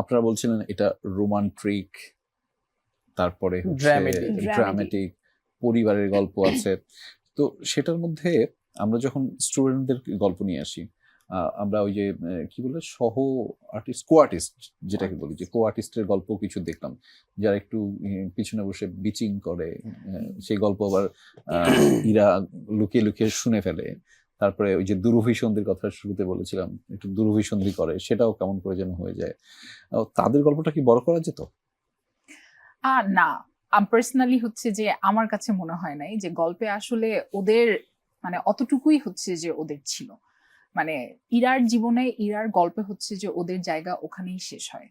আপনারা বলছিলেন এটা রোমান্টিক, তারপরে ড্রামাটিক, পরিবারের গল্প আছে। তো সেটার মধ্যে আমরা যখন স্টুডেন্টদের গল্প নিয়ে আসি, আমরা ওই যে কি বলে সহ আর্টিস্ট, কো আর্টিস্ট যেটাকে বলি, যে কো আর্টিস্টের গল্প কিছু দেখলাম, যারা একটু পিছনে বসে বিচিং করে, সেই গল্প আবার ইরা লুকিয়ে লুকিয়ে শুনে ফেলে। তারপরে ওই যে দুরভিসন্ধির কথা শুরুতে বলেছিলাম, একটু দুরভিসন্ধি করে, সেটাও কেমন করে যেন হয়ে যায়। তাদের গল্পটা কি বড় করা যেত? না, পার্সোনালি হচ্ছে যে আমার কাছে মনে হয় নাই যে গল্পে আসলে ওদের মানে অতটুকুই হচ্ছে যে ওদের ছিল। মানে ইরার জীবনে, ইরার গল্পে হচ্ছে যে ওদের জায়গা ওখানেই শেষ হয়।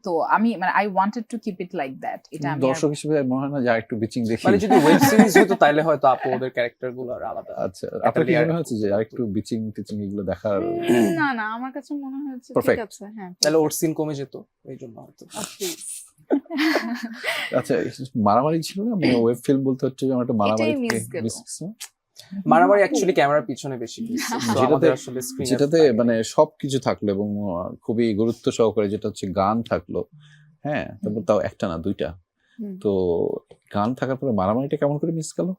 তো আমি মানে I wanted to keep it like that. এটা আমি দর্শক হিসেবে মনে হয় না যে আরেকটু বিচিং দেখি, মানে যদি ওয়েব সিরিজ হতো তাহলে হয়তো আপু ওদের ক্যারেক্টারগুলো আর আলাদা। আচ্ছা, আপনার কি মনে হচ্ছে যে আরেকটু বিচিং টিচিং এগুলো দেখার? না না, আমার কাছে মনে হচ্ছে ঠিক আছে। হ্যাঁ, তাহলে ওর সিন কমে যেত এইজন্য হয়তো। আচ্ছা, মারামারি ছিল না, মানে ওয়েব ফিল্ম বলতে হচ্ছে যে আমরা একটা মারামারি মারামারি অ্যাকচুয়ালি ক্যামেরার পিছনে বেশি, যেটাতে মানে সবকিছু থাকলো এবং খুবই গুরুত্ব সহকারে, যেটা হচ্ছে গান থাকলো। হ্যাঁ, তারপর তাও একটা না দুইটা। তো গান থাকার পরে মারামারিটা কেমন করে মিস গেল?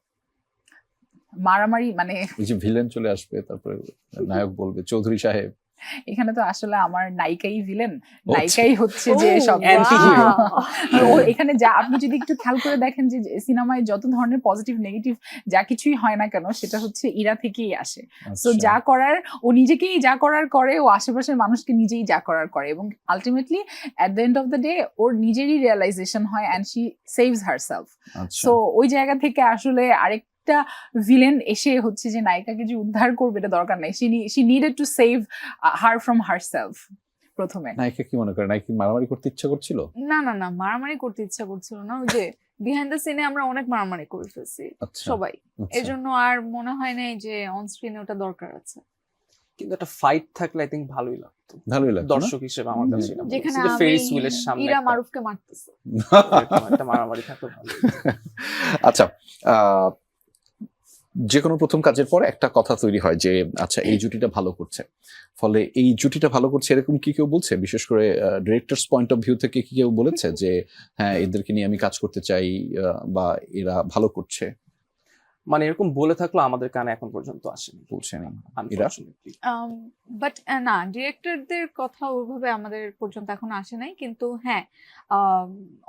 মারামারি মানে ওই যে ভিলেন চলে আসবে, তারপরে নায়ক বলবে চৌধুরী সাহেব। এখানে তো আসলে আমার নায়িকাই ভিলেন, নায়িকাই হচ্ছে যে সব অ্যান্টি হিরো। এখানে যা আপনি যদি একটু খেয়াল করে দেখেন যে সিনেমায় যত ধরনের পজিটিভ নেগেটিভ যা কিছুই হয় না কেন, সেটা হচ্ছে ইরা থেকেই আসে। তো যা করার ও নিজেকেই যা করার করে, ও আশেপাশের মানুষকে নিজেই যা করার করে, এবং ultimately at the end of the day ওর নিজেরই রিয়েলাইজেশন হয় and she saves herself. So ওই জায়গা থেকে আসলে আরেক একটা ভিলেন এসে হচ্ছে যে নায়িকাকে যে উদ্ধার করবে এটা দরকার নাই। She needed to save her from herself. প্রথমে নায়িকা কি মনে করে, নায়িকা মারামারি করতে ইচ্ছা করছিল? না না না, মারামারি করতে ইচ্ছা করছিল না। ওই যে বিহাইন্ড দ্য সিনে আমরা অনেক মারামারি করে ফেলছি সবাই, এজন্য আর মনে হয় নাই যে অন স্ক্রিনে ওটা দরকার আছে। কিন্তু একটা ফাইট থাকলে আই থিংক ভালোই লাগতো, দর্শক হিসেবে আমার কাছে। যেখানে ফেরিস হুইলের সামনে ইরা মারুফকে মারতেছে, একটা মারামারি থাকতো ভালো। আচ্ছা, যে কোনো প্রথম কাজের পর একটা কথা তৈরি হয় যে আচ্ছা এই জুটিটা ভালো করছে, ফলে এই জুটিটা ভালো করছে, এরকম কি কেউ বলছে? বিশেষ করে ডিরেক্টরস পয়েন্ট অফ ভিউ থেকে কি কেউ বলেছে যে হ্যাঁ এদেরকে নিয়ে আমি কাজ করতে চাই বা এরা ভালো করছে? মানে এরকম বলে থাকলো আমাদের কানে এখন পর্যন্ত আসেনি, বলছেনি। বাট না, ডিরেক্টরদের কথা ওইভাবে আমাদের পর্যন্ত এখন আসে নাই। কিন্তু হ্যাঁ,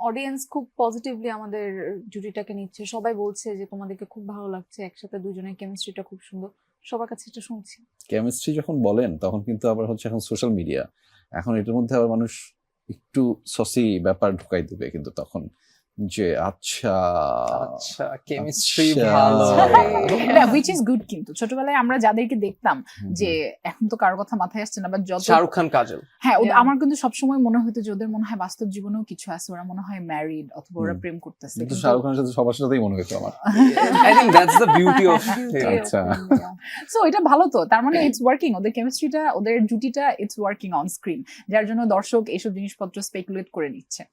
অডিয়েন্স খুব পজিটিভলি আমাদের জুটিটাকে নিচ্ছে। সবাই বলছে যে তোমাদেরকে খুব ভালো লাগছে, একসাথে দুজনের কেমিস্ট্রিটা খুব সুন্দর। সবার কাছে এটা শুনছি। কেমিস্ট্রি যখন বলেন তখন কিন্তু আবার হচ্ছে এখন সোশ্যাল মিডিয়া, এখন এটার মধ্যে আবার মানুষ একটু সসি ব্যাপার ঢুকাই দেবে, কিন্তু তখন যে আচ্ছা কেমিস্ট্রি ভালো, which is good। কিন্তু ছোটবেলায় আমরা যাদেরকে দেখতাম, যে এখন তো কারোর কথা মাথায় আসছে না, বা যত শাহরুখ খান, কাজল, হ্যাঁ আমার কিন্তু সবসময় মনে হতো যে ওদের মনে হয় বাস্তব জীবনেও কিছু আছে, ওরা মনে হয় ম্যারিড অথবা ওরা প্রেম করতেছে। কিন্তু শাহরুখ খানের সাথে সবার সাথেই মনে হতো আমার। I think that's the beauty of. আচ্ছা, সো এটা ভালো তো, তার মানে ইটস ওয়ার্কিং, ওদের কেমিস্ট্রিটা, ওদের জুটিটা ইটস ওয়ার্কিং অন স্ক্রিন, যার জন্য দর্শক এইসব জিনিসপত্র স্পেকুলেট করে নিচ্ছে।